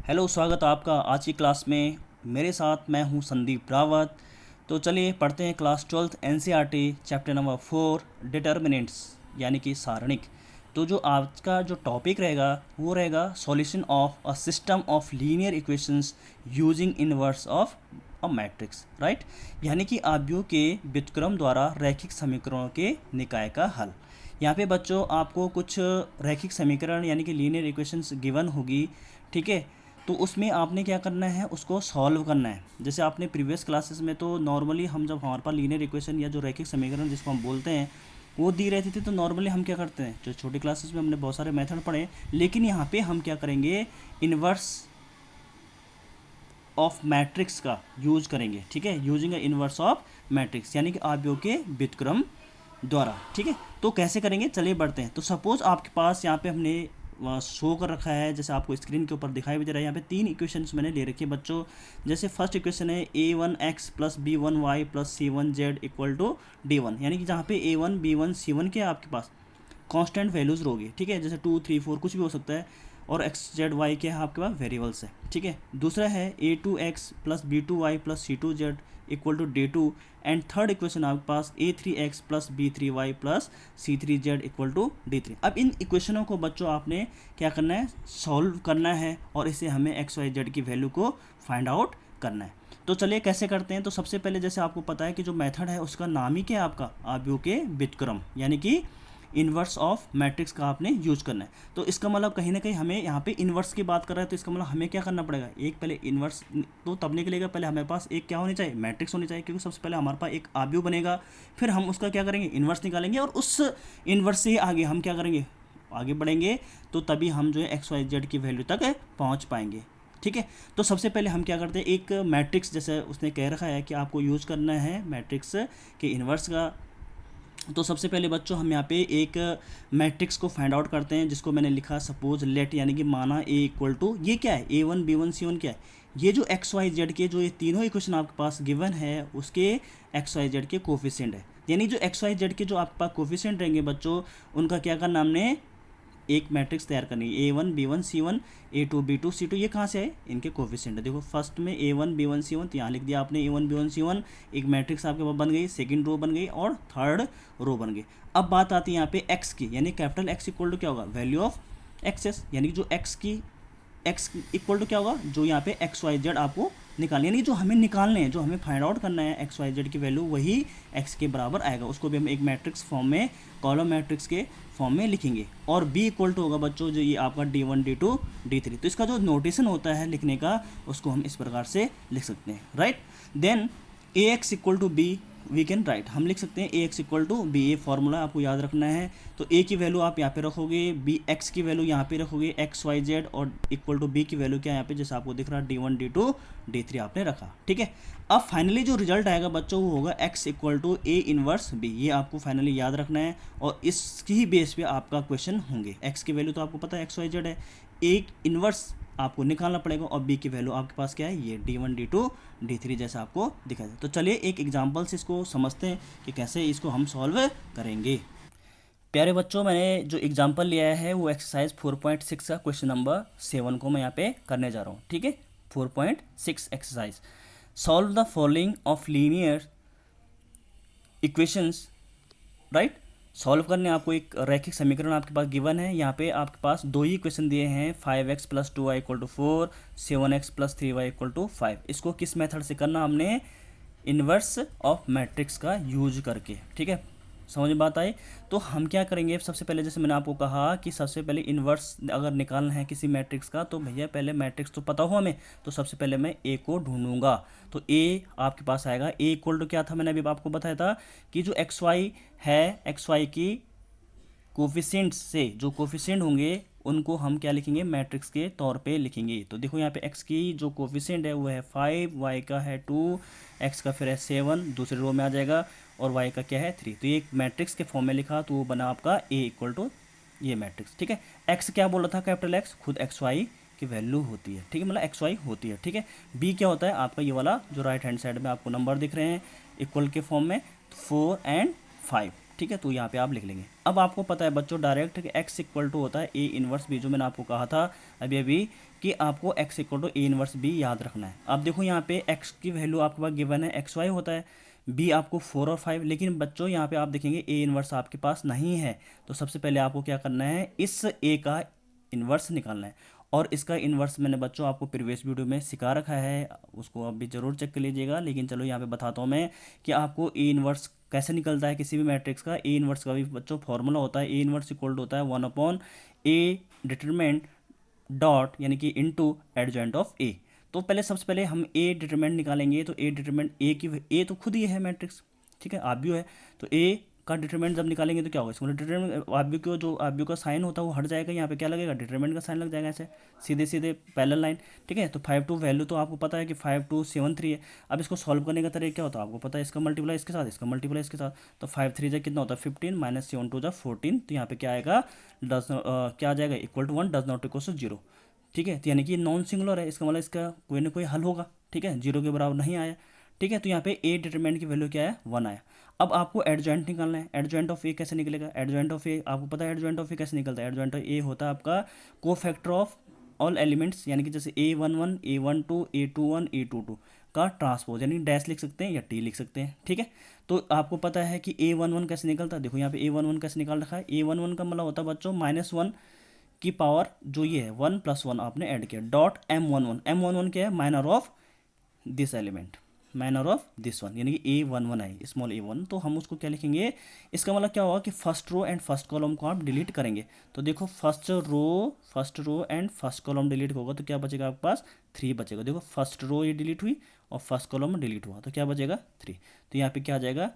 Hello, स्वागत है आपका आज की क्लास में। मेरे साथ मैं हूं संदीप रावत। तो चलिए पढ़ते हैं class 12th NCERT chapter number 4 determinants यानी कि सारणिक। तो जो आज का जो टॉपिक रहेगा वो रहेगा solution of a system of linear equations using inverse of a matrix, right. यानी कि आव्यूह के व्युत्क्रम द्वारा रैखिक समीकरणों के निकाय का हल। यहाँ पे बच्चों आपको कुछ रैखिक समीकरण यानी कि लीनियर इक्वेशंस गिवन होगी, ठीक है। तो उसमें आपने क्या करना है, उसको सॉल्व करना है। जैसे आपने प्रीवियस क्लासेस में तो नॉर्मली हम जब हमारे पास लीनियर इक्वेशन या जो रैखिक समीकरण जिसको हम बोलते हैं वो दी रहती थी, तो नॉर्मली हम क्या करते हैं, जो छोटी क्लासेस में हमने बहुत सारे मेथड पढ़े, लेकिन यहाँ पे हम क्या करेंगे, इन्वर्स ऑफ मैट्रिक्स का यूज करेंगे, ठीक है, यूजिंग इन्वर्स ऑफ मैट्रिक्स यानी कि आव्यूह के व्युत्क्रम द्वारा, ठीक है। तो कैसे करेंगे, चलिए बढ़ते हैं। तो सपोज आपके पास यहाँ पे हमने शो कर रखा है, जैसे आपको स्क्रीन के ऊपर दिखाई भी दे रहा है। यहाँ पे 3 इक्वेशंस मैंने ले रखी है बच्चों। जैसे फर्स्ट इक्वेशन है a1x plus b1y plus c1z equal to d1, यानी कि जहाँ पे a1 b1 c1 के आपके पास कांस्टेंट वैल्यूज़ होगी, ठीक है, जैसे 2 3 4 कुछ भी हो सकता है, और एक्स जेड वाई के आपके पास वेरिएबल्स है, ठीक है। दूसरा है a2x plus b2y plus c2z equal to d2, and third equation आपके पास a3x plus b3y plus c3z equal to d3। अब इन इक्वेशनों को बच्चों आपने क्या करना है, सॉल्व करना है, और इसे हमें एक्स वाई जेड की वैल्यू को फाइंड आउट करना है। तो चलिए कैसे करते हैं। तो सबसे पहले जैसे आपको पता है कि जो मेथड है उसका नाम ही क्या है आपका, आव्यूह के व्युत्क्रम यानी कि इन्वर्स ऑफ मैट्रिक्स का आपने यूज करना है। तो इसका मतलब कहीं ना कहीं हमें यहाँ पे इन्वर्स की बात कर रहा है, तो इसका मतलब हमें क्या करना पड़ेगा, एक पहले इन्वर्स तो तब निकलेगा, पहले हमारे पास एक क्या होनी चाहिए, मैट्रिक्स होनी चाहिए, क्योंकि सबसे पहले हमारे पास एक आव्यूह बनेगा, फिर हम उसका क्या करेंगे, इन्वर्स निकालेंगे, और उस इन्वर्स से आगे हम क्या करेंगे, आगे बढ़ेंगे, तो तभी हम जो है एक्स वाई जेड की वैल्यू तक पहुँच पाएंगे, ठीक है। तो सबसे पहले हम क्या करते हैं, एक मैट्रिक्स जैसे उसने कह रखा है कि आपको यूज़ करना है मैट्रिक्स के इन्वर्स का। तो सबसे पहले बच्चों हम यहाँ पे एक मैट्रिक्स को फाइंड आउट करते हैं, जिसको मैंने लिखा सपोज लेट, यानी कि माना ए इक्वल टू, ये क्या है, a1 b1 c1 क्या है, ये जो एक्स वाई जेड के जो ये तीनों इक्वेशन आपके पास गिवन है उसके एक्स वाई जेड के कोफिशिएंट है। यानी जो एक्स वाई जेड के जो आपके पास कोफिशिएंट रहेंगे बच्चों, उनका क्या करना हमने, एक मैट्रिक्स तैयार करनी है, a1 b1 c1 a2 b2 c2, ये कहाँ से आए, इनके कोफिशिएंट है। देखो फर्स्ट में a1 b1 c1, तो यहाँ लिख दिया आपने a1 b1 c1, एक मैट्रिक्स आपके पास बन गई, सेकंड रो बन गई और थर्ड रो बन गई। अब बात आती है यहाँ पे x की, यानी कैपिटल X इक्वल टू क्या होगा, वैल्यू ऑफ एक्सेस, यानी जो x की x इक्वल टू क्या होगा, जो यहाँ पे एक्स वाई जेड आपको निकालनी, यानी जो हमें निकालने हैं, जो हमें फाइंड आउट करना है एक्स वाई जेड की वैल्यू, वही x के बराबर आएगा। उसको भी हम एक मैट्रिक्स फॉर्म में, कॉलम मैट्रिक्स के फॉर्म में लिखेंगे। और b इक्वल टू होगा बच्चों जो ये आपका d1 d2 d3। तो इसका जो नोटेशन होता है लिखने का, उसको हम इस प्रकार से लिख सकते हैं, right. Then ax equal to b we can write, हम लिख सकते हैं ax इक्वल टू बी, ये फॉर्मूला आपको याद रखना है। तो a की वैल्यू आप यहाँ पे रखोगे, b x की वैल्यू यहाँ पे रखोगे एक्स वाई जेड, और इक्वल टू b की वैल्यू क्या है यहाँ पे, जैसे आपको दिख रहा है d1 d2 d3 आपने रखा, ठीक है। अब फाइनली जो रिजल्ट आएगा बच्चों वो होगा x equal to a inverse b, ये आपको फाइनली याद रखना है, और इसकी ही बेस पे आपका क्वेश्चन होंगे। x की वैल्यू तो आपको पता है एक्स वाई जेड है, एक इनवर्स आपको निकालना पड़ेगा, और b की वैल्यू आपके पास क्या है, ये d1 d2 d3 जैसा आपको दिखाई दे। तो चलिए एक एग्जांपल से इसको समझते हैं कि कैसे इसको हम सॉल्व करेंगे। प्यारे बच्चों, मैंने जो एग्जांपल लिया है वो एक्सरसाइज 4.6 का क्वेश्चन नंबर 7 को मैं यहाँ पे करने जा रहा हूँ, ठीक है। 4.6 exercise, solve the following of linear equations, right. Solve करने आपको एक रैखिक समीकरण आपके पास गिवन है। यहाँ पे आपके पास दो ही इक्वेशन दिए हैं, 5x plus 2y equal to 4, 7x plus 3y equal to 5। इसको किस मेथड से करना, हमने इन्वर्स ऑफ मैट्रिक्स का यूज करके, ठीक है। समझ में बात आई। तो हम क्या करेंगे, सबसे पहले जैसे मैंने आपको कहा कि सबसे पहले इन्वर्स अगर निकालना है किसी मैट्रिक्स का, तो भैया पहले मैट्रिक्स तो पता हो हमें, तो सबसे पहले मैं ए को ढूंढूंगा। तो ए आपके पास आएगा, ए इक्वल टू क्या था, मैंने अभी आपको बताया था कि जो एक्स वाई है, एक्स वाई की कोफिशिएंट से जो कोफिशिएंट होंगे उनको हम क्या लिखेंगे, मैट्रिक्स के तौर पे लिखेंगे। तो देखो यहाँ पे x की जो कोफिशिएंट है वो है 5, y का है 2, x का फिर है 7, दूसरे रो में आ जाएगा, और y का क्या है 3। तो ये एक मैट्रिक्स के फॉर्म में लिखा, तो वो बना आपका a इक्वल टू ये मैट्रिक्स, ठीक है। x क्या बोला था, कैपिटल X खुद एक्स वाई की वैल्यू होती है, ठीक है, मतलब एक्स वाई होती है, ठीक है। b क्या होता है आपका, ये वाला जो राइट हैंड साइड में आपको नंबर दिख रहे हैं इक्वल के फॉर्म में, 4 एंड 5, ठीक है, तो यहाँ पे आप लिख लेंगे। अब आपको पता है बच्चों डायरेक्ट एक्स इक्वल टू होता है ए इनवर्स बी, जो मैंने आपको कहा था अभी अभी कि आपको X equal to A inverse B याद रखना है। अब देखो यहाँ पे एक्स की वैल्यू आपके पास गिवन है एक्स वाई होता है, बी आपको 4 और 5, लेकिन बच्चों यहाँ पे आप देखेंगे ए इनवर्स आपके पास नहीं है। तो सबसे पहले आपको क्या करना है, इस ए का इन्वर्स निकालना है। और इसका इन्वर्स मैंने बच्चों आपको प्रीवियस वीडियो में सिखा रखा है, उसको आप भी ज़रूर चेक कर लीजिएगा। लेकिन चलो यहाँ पे बताता हूँ मैं कि आपको ए इन्वर्स कैसे निकलता है किसी भी मैट्रिक्स का। ए इन्वर्स का भी बच्चों फॉर्मूला होता है, ए इन्वर्स इक्वल होता है 1/a डिटरमिनेंट डॉट यानी कि इनटू एडजॉइंट ऑफ ए। तो पहले सबसे पहले हम ए डिटरमिनेंट निकालेंगे। तो ए डिटरमिनेंट ए की ए तो खुद ही है मैट्रिक्स, ठीक है, आरबीओ है। तो ए का डिटरमिनेंट जब निकालेंगे तो क्या होगा, इसमें डिटरमिनेंट आरबीओ को जो आरबीओ का साइन होता है वो हट जाएगा, यहाँ पे क्या लगेगा, डिटरमिनेंट का साइन लग जाएगा ऐसे सीधे सीधे पैरेलल लाइन, ठीक है। तो 5 2 वैल्यू तो आपको पता है कि 5273 है। अब इसको सॉल्व करने का तरीका क्या होता है आपको पता है, इसका मल्टीप्लाई इसके साथ, इसका मल्टीप्लाई इसके साथ। तो 5 3 कितना होता है 15 माइनस 7 2 14। तो यहाँ पे क्या आएगा, क्या आ जाएगा, equal to 1 does not equal to 0, ठीक है। तो यानी कि नॉन सिंगुलर है, इसका मतलब इसका कोई ना कोई हल होगा, ठीक है, 0 के बराबर नहीं आया, ठीक है। तो यहाँ पे ए डिटरमिनेंट की वैल्यू क्या है 1 आया। अब आपको एडजॉइंट निकालना है। एडजॉइंट ऑफ ए कैसे निकलेगा, एडजॉइंट ऑफ ए आपको पता है एडजॉइंट ऑफ ए कैसे निकलता है। एडजॉइंट ऑफ ए होता है आपका कोफैक्टर ऑफ ऑल एलिमेंट्स, यानी कि जैसे A11 A12 A21 A22 का ट्रांसपोज, यानी डैश लिख सकते हैं या टी लिख सकते हैं, ठीक है। तो आपको पता है कि A11 कैसे निकलता है, देखो यहाँ पे A11 कैसे निकाल रखा है। A11 का मतलब होता है बच्चों -1 की पावर जो ये है 1 + 1 आपने ऐड किया डॉट M11। M11 क्या है, minor of this element, minor of this one, यानी कि A11 है स्मॉल a1। तो हम उसको क्या लिखेंगे, इसका मतलब क्या होगा कि first row and first column को आप डिलीट करेंगे। तो देखो first row and first column delete होगा तो क्या बचेगा आपके पास 3 बचेगा। देखो फर्स्ट रो ये डिलीट हुई और फर्स्ट कॉलम डिलीट हुआ तो क्या बचेगा 3। तो यहाँ पे क्या आ जाएगा,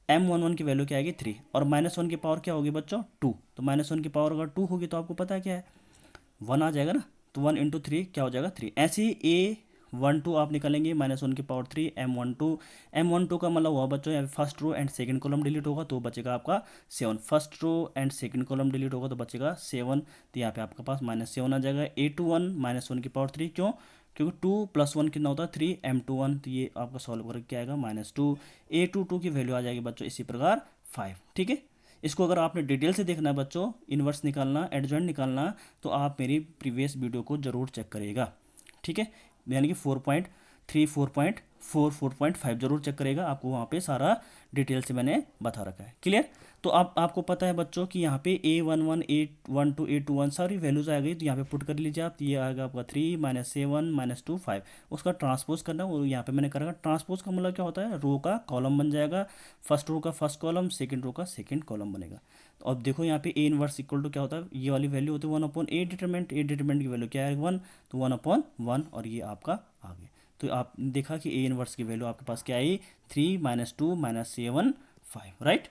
M11 की वैल्यू क्या आएगी 3 और -1 की पावर क्या होगी बच्चों 2। तो -1 की पावर अगर 2 होगी तो आपको पता है क्या है 1 आ जाएगा ना। तो 1 × 3 क्या हो जाएगा 3। ऐसे ही A12 आप निकालेंगे -1 की पावर 3 M12 का मतलब हुआ बच्चों यहाँ पे first row and second column delete होगा तो बचेगा आपका 7। First row and second column delete होगा तो बचेगा 7। तो यहाँ पे आपके पास -7 आ जाएगा। A21 -1 की पावर 3 क्यों, क्योंकि 2 + 1 कितना होता है 3 M21। तो ये आपका सॉल्व करके क्या आएगा -2। A22 की वैल्यू आ जाएगी बच्चों इसी प्रकार 5, ठीक है। इसको अगर आपने डिटेल से देखना है बच्चों, इन्वर्स निकालना, एडजॉइंट निकालना, तो आप मेरी प्रीवियस वीडियो को जरूर चेक करिएगा, ठीक है। यानी कि 4.3 4.4 4.5 जरूर चेक करेगा, आपको वहाँ पे सारा डिटेल से मैंने बता रखा है, क्लियर। तो अब आपको पता है बच्चों कि यहाँ पे A11 A12 A21 सारी वैल्यूज आ गई। तो यहाँ पे पुट कर लीजिए आप, ये आएगा आपका 3 -7 -2 5। उसका ट्रांसपोज करना वो यहाँ पे मैंने करा। ट्रांसपोज का मतलब क्या होता है, रो का कॉलम बन जाएगा, फर्स्ट रो का फर्स्ट कॉलम, सेकेंड रो का सेकेंड कॉलम बनेगा। तो अब देखो यहाँ पे A इनवर्स इक्वल टू क्या होता है, ये वाली वैल्यू होती है 1/A डिटरमिनेंट। A डिटरमिनेंट की वैल्यू क्या है 1, तो 1/1 और ये आपका आ गया। तो आप देखा कि A इनवर्स की वैल्यू आपके पास क्या आई 3 -2 -7 5, राइट।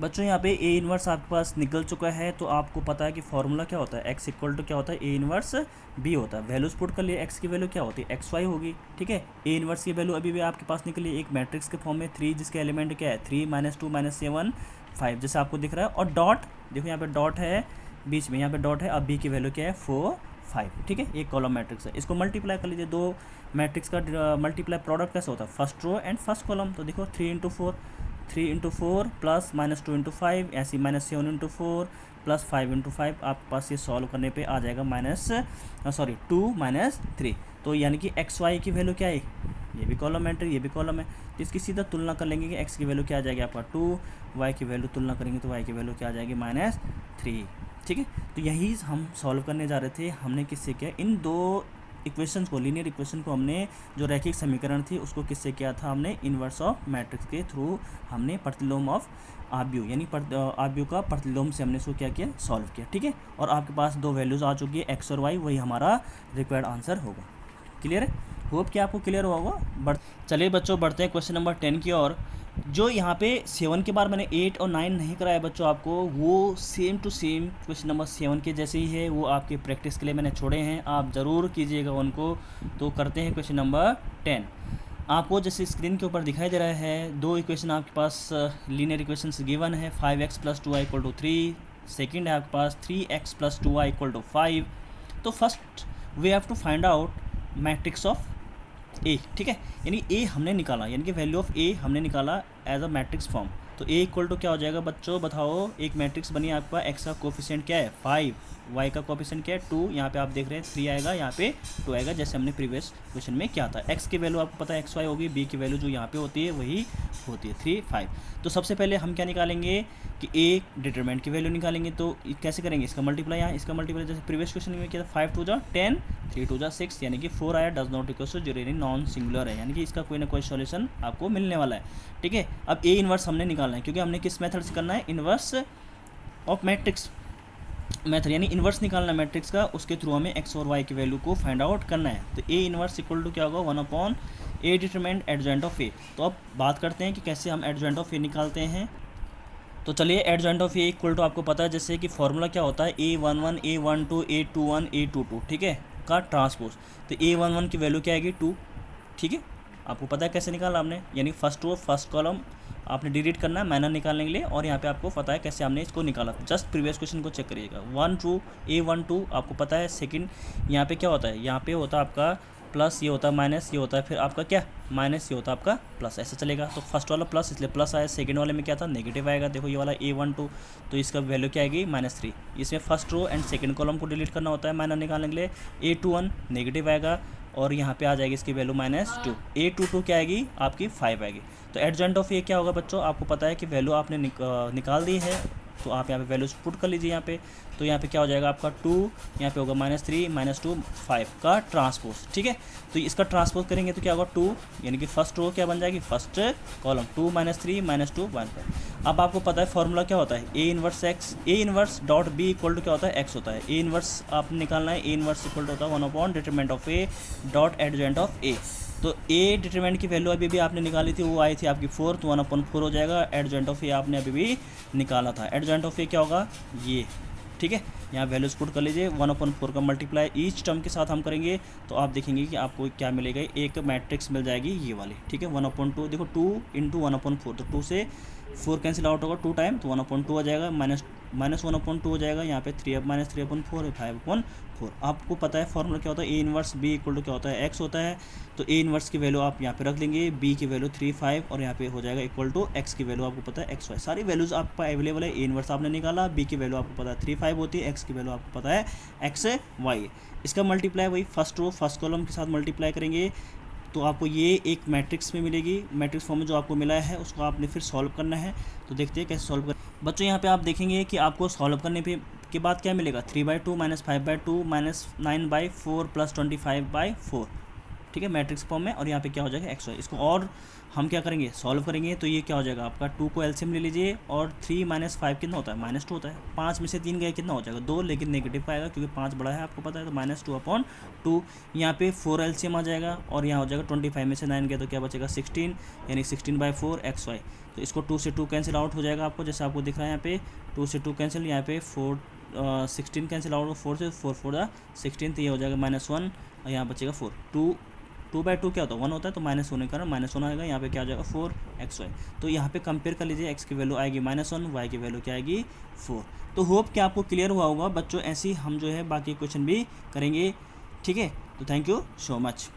बच्चों यहाँ पे A इनवर्स आपके पास निकल चुका है। तो आपको पता है कि फॉर्मूला क्या होता है, x इक्वल टू क्या होता है A इनवर्स B होता है। वैल्यूज पुट कर लिए, x की वैल्यू क्या होती है XY होगी, ठीक है। A इनवर्स की वैल्यू अभी भी आपके पास निकली एक मैट्रिक्स के फॉर्म में 3, जिसके एलिमेंट क्या है 3 -2 -7 5 जैसे आपको दिख रहा है। और डॉट देखो यहाँ पे डॉट है बीच में, यहाँ पे डॉट है। अब B की वैल्यू क्या है 4 5, ठीक है। एक कॉलम मैट्रिक्स है, इसको मल्टीप्लाई कर लीजिए। दो मैट्रिक्स का मल्टीप्लाई प्रोडक्ट कैसे होता है, first row and first column. तो देखो 3 × 4 प्लस -2 × 5 ऐसी -7 × 4 प्लस 5 × 5। आपके पास ये सॉल्व करने पे आ जाएगा 2 - 3। तो यानी कि XY की वैल्यू क्या है, ये भी कॉलम मैट्रिक्स ये भी कॉलम है। तो इसकी सीधा तुलना कर लेंगे कि x की वैल्यू क्या आ जाएगी आपका 2, y की वैल्यू तुलना करेंगे तो y की वैल्यू क्या आ जाएगी -3, ठीक है। तो यही हम सॉल्व करने जा रहे थे। हमने किससे किया, इन दो इक्वेशंस को, लीनियर इक्वेशन को हमने जो रैखिक समीकरण थी उसको किससे किया था, हमने इन्वर्स ऑफ मैट्रिक्स के थ्रू हमने प्रतिलोम ऑफ आरबीओ यानी आरबीओ का प्रतिलोम से हमने इसको क्या किया सॉल्व किया, ठीक है। और आपके पास दो वैल्यूज़ आ चुकी है x और y, वही हमारा रिक्वायर्ड आंसर होगा, क्लियर है। होप कि आपको क्लियर होगा। चलिए बच्चों बढ़ते हैं क्वेश्चन नंबर 10 की ओर। जो यहाँ पे 7 के बार मैंने 8 और 9 नहीं कराया बच्चों आपको, वो same to same question number 7 के जैसे ही है, वो आपके प्रैक्टिस के लिए मैंने छोड़े हैं, आप ज़रूर कीजिएगा उनको। तो करते हैं क्वेश्चन नंबर 10। आपको जैसे स्क्रीन के ऊपर दिखाई दे रहा है, दो इक्वेशन आपके पास लीनियर इक्वेशंस गिवन है, 5x + 2y = 3। सेकेंड है आपके पास 3x + 2y = 5। तो first we have to find out matrix of A, ठीक है। यानी ए हमने निकाला, यानी कि वैल्यू ऑफ ए हमने निकाला एज अ मैट्रिक्स फॉर्म। तो ए इक्वल टू क्या हो जाएगा बच्चों, बताओ। एक मैट्रिक्स बनी आपका, एक्स का कोफिशिएंट क्या है 5, वाई का कोफिशिएंट क्या है 2, यहाँ पे आप देख रहे हैं 3 आएगा, यहाँ पे 2 आएगा, जैसे हमने प्रीवियस क्वेश्चन में क्या था। एक्स की वैल्यू आपको पता है एक्स वाई होगी, बी की वैल्यू जो यहाँ पे होती है वही होती है 3 5। तो सबसे पहले हम क्या निकालेंगे कि ए डिटरमिनेंट की वैल्यू निकालेंगे। तो कैसे करेंगे, इसका मल्टीप्लाई, यहाँ इसका मल्टीप्लाई जैसे प्रीवियस क्वेश्चन में किया था, 5 2 जा 10, 3 2 जा 6, यानी कि 4 आया, डज नॉट इक्वल टू 0, यानी नॉन सिंगुलर है, यानी कि इसका कोई ना कोई सॉल्यूशन आपको मिलने वाला है। ठीक है, अब ए इन्वर्स हमने निकालना है, क्योंकि हमने किस मेथड से करना है, इन्वर्स ऑफ मैट्रिक्स मेथड, यानी इन्वर्स निकालना है मैट्रिक्स का, उसके थ्रू हमें एक्स और वाई की वैल्यू को फाइंड आउट करना है। तो ए इन्वर्स इक्वल टू क्या होगा, 1 ए डिटरमिनेंट एडजॉइंट ऑफ ए। तो अब बात करते हैं कि कैसे हम एडजॉइंट ऑफ ए निकालते हैं। तो चलिए, adjoint of A equal to आपको पता है जैसे कि फॉर्मूला क्या होता है, A11 A12 A21 A22, ठीक है, का ट्रांसपोज। तो A11 की वैल्यू क्या आएगी 2, ठीक है, आपको पता है कैसे निकाला आपने, यानी फर्स्ट रो फर्स्ट कॉलम आपने डिलीट करना है मैनर निकालने के लिए, और यहाँ पे आपको पता है कैसे हमने इसको निकाला। जस्ट प्रीवियस क्वेश्चन को चेक करिएगा, 1 2 A12 आपको पता है। सेकंड यहाँ पे क्या होता है, यहाँ पे होता है आपका प्लस, ये होता है माइनस, ये होता है फिर आपका क्या माइनस, ये होता है आपका प्लस, ऐसे चलेगा। तो फर्स्ट वाला प्लस इसलिए प्लस आया, सेकंड वाले में क्या था नेगेटिव आएगा, देखो ये वाला A12, तो इसका वैल्यू क्या आएगी -3। इसमें first row and second column को डिलीट करना होता है माइनर निकालने के लिए। A21 नेगेटिव आएगा और यहाँ पे आ जाएगी इसकी वैल्यू -2। A22 क्या आएगी आपकी 5 आएगी। तो एडजॉइंट ऑफ ए क्या होगा बच्चों, आपको पता है कि वैल्यू आपने निकाल दी है, तो आप यहाँ पे वैल्यूज पुट कर लीजिए यहाँ पे। तो यहाँ पे क्या हो जाएगा आपका 2, यहाँ पे होगा -3 -2 5 का ट्रांसपोज, ठीक है। तो इसका ट्रांसपोज करेंगे तो क्या होगा 2, यानी कि फर्स्ट रो क्या बन जाएगी, फर्स्ट कॉलम 2 -3 -2 1 5। अब आपको पता है फॉर्मूला क्या होता है, A inverse X, A inverse dot B equal to क्या होता है एक्स होता है। ए इन्वर्स आपने निकालना है, ए इन्वर्स इक्वल टू होता है 1 determinant of A dot adjoint of A. तो ए डिटरमिनेंट की वैल्यू अभी भी आपने निकाली थी, वो आई थी आपकी 4, तो 1/4 हो जाएगा। एडजॉइंट ऑफ ए आपने अभी भी निकाला था, एडजॉइंट ऑफ ए क्या होगा ये, ठीक है। यहाँ वैल्यूज पुट कर लीजिए, 1/4 का मल्टीप्लाई ईच टर्म के साथ हम करेंगे तो आप देखेंगे कि आपको क्या मिलेगा, एक मैट्रिक्स मिल जाएगी ये वाली, ठीक है। 1/2 देखो 2 × 1/4, तो 2 से 4 कैंसिल आउट होगा 2 टाइम, तो 1/2 आ जाएगा, -1/2 हो जाएगा, यहाँ पे 3/4 5/4। आपको पता है फॉर्मूला क्या होता है, A inverse B equal to क्या होता है एक्स होता है। तो ए इन्वर्स की वैल्यू आप यहाँ पे रख लेंगे, बी की वैल्यू 3 5 और यहाँ पे हो जाएगा इक्वल टू एक्स की वैल्यू आपको पता है एक्स वाई, सारी वैल्यूज आपको अवेलेबल है। ए इन्वर्स आपने निकाला, बी की वैल्यू आपको पता है 3 5 होती है, एक्स की वैल्यू आपको पता है एक्स वाई। इसका मल्टीप्लाई वही फर्स्ट रो फर्स्ट कॉलम के साथ मल्टीप्लाई करेंगे तो आपको ये एक मैट्रिक्स में मिलेगी। मैट्रिक्स फॉर्म में जो आपको मिला है उसको आपने फिर सॉल्व करना है। तो देखते हैं कैसे सॉल्व कर बच्चों। यहाँ पे आप देखेंगे कि आपको सॉल्व करने पे के बाद क्या मिलेगा, 3/2 -5/2 -9/4 + 25/4, ठीक है, मैट्रिक्स फॉर्म में। और यहाँ पे क्या हो जाएगा एक्स वाई। इसको और हम क्या करेंगे, सॉल्व करेंगे तो ये क्या हो जाएगा आपका 2 को एलसीएम ले लीजिए, और 3 - 5 कितना होता है -2 होता है। 5 में से 3 गए कितना हो जाएगा 2, लेकिन नेगेटिव का आएगा क्योंकि 5 बड़ा है आपको पता है, तो -2/2। यहाँ पे 4 एलसीएम आ जाएगा और यहाँ हो जाएगा 25 में से 9 गए तो क्या बचेगा 16, यानी 16/4 एक्स वाई। तो इसको 2 से 2 कैंसिल आउट हो जाएगा आपको, जैसे आपको दिख रहा है यहाँ पे 2 से 2 कैंसिल, यहाँ पे 16 कैंसिल आउट, 4 से 4 4 16, तो ये हो जाएगा -1 और यहाँ बचेगा 4। 2/2 क्या होता है 1 होता है, तो माइनस होने का -1 आएगा, यहाँ पे क्या आ जाएगा 4 एक्स वाई। तो यहाँ पे कंपेयर कर लीजिए, एक्स की वैल्यू आएगी -1, वाई की वैल्यू क्या आएगी 4। तो होप कि आपको क्लियर हुआ होगा बच्चों। ऐसे ही हम जो है बाकी क्वेश्चन भी करेंगे, ठीक है। तो थैंक यू सो मच।